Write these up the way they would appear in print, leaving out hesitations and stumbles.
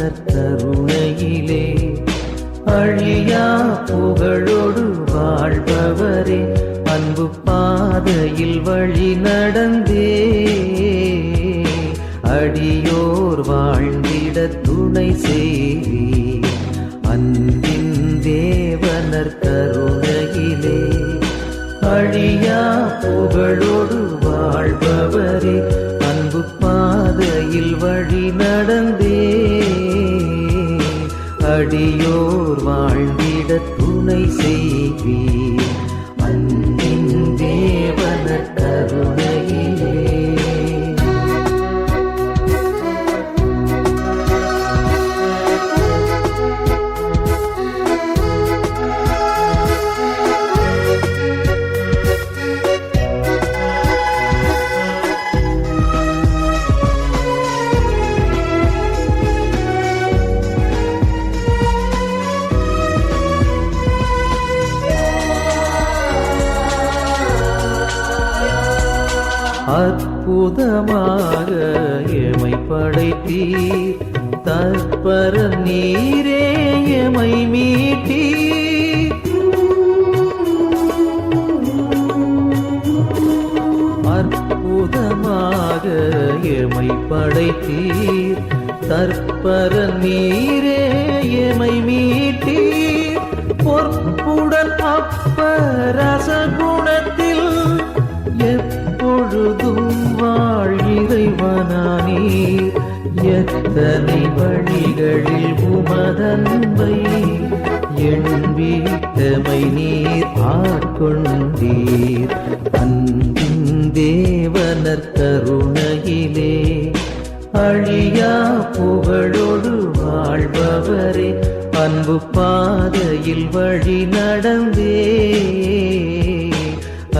தேவனர் கருணையிலே அழியா புகழோடு வாழ்பவரே அன்பு பாதையில் வழி நடந்தே அடியோர் வாழ்ந்திட துணை செய்வி அன்பின் தேவனர் கருணையிலே அழியா புகழோடு வாழ்பவரே அன்பு பாதையில் வழி நடந்தே அடியோர் வாழ்ந்திட துணை செய்வி அன்பின் தேவனர் கருணையிலே. அற்புதமாக எமை படைத்தீர் தற்பர நீரே எமை மீட்டீர். அற்புதமாக எமை படைத்தீர் தற்பர நீரே எமை மீட்டீர். பொற்புடன் அப்பரச குணத்தில் எப்பொழுதும் வாழ்இறைவனானீர். எத்தனை வழிகளில் உமதன்பை எண்பீட்டமை நீர் ஆட்கொண்டீர். அன்பின் தேவனர் கருணையிலே அழியா புகழோடு வாழ்பவரே அன்பு பாதையில் வழி நடந்தே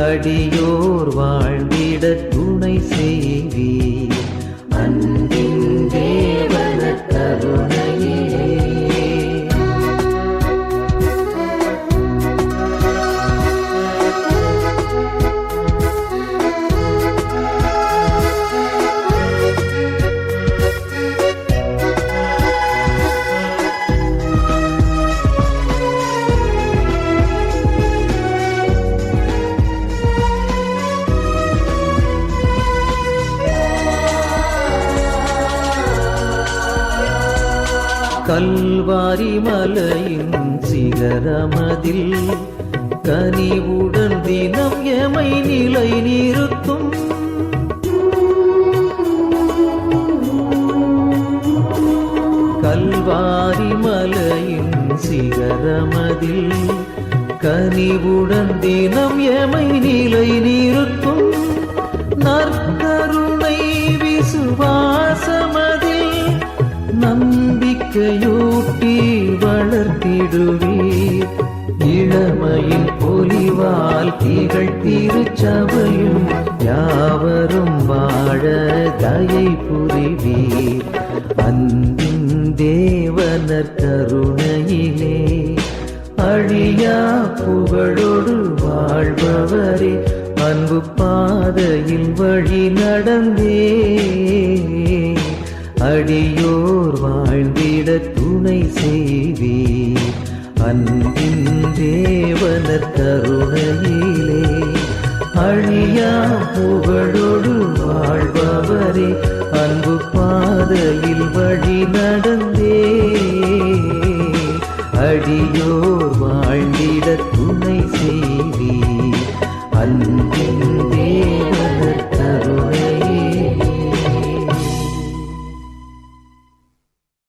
அடியோர் வாழ்ந்திட துணை செய்வி அன்பின் தேவனர் கருணையிலே. கல்வாரி மலையின் சிகரமதில் கனிவுடன் தினம் எமை நிலை நிறுத்தும். கல்வாரி மலையின் சிகரமதில் கனிவுடன் தினம் எமை நிலை நிறுத்தும். நற்கருணை விசுவாசமதில் நம்பிக்கையூட்டி வளர்த்திடுவீர். இளமையின் பொலிவால் திகழ் திருச்சபையும் யாவரும் வாழ தயை புரிவீர். அன்பின் தேவனர் கருணையிலே அழியா புகழோடு வாழ்பவரே அன்பு பாதையில் வழி நடந்தே அடியோர் வாழ்ந்திட துணை செய்வி அன்பின் தேவனர் கருணையிலே அழியா புகழோடு வாழ்பவரே அன்பு பாதையில் வழி நடந்தே அடியோர் வாழ்ந்திட துணை செய்வி அன்பின்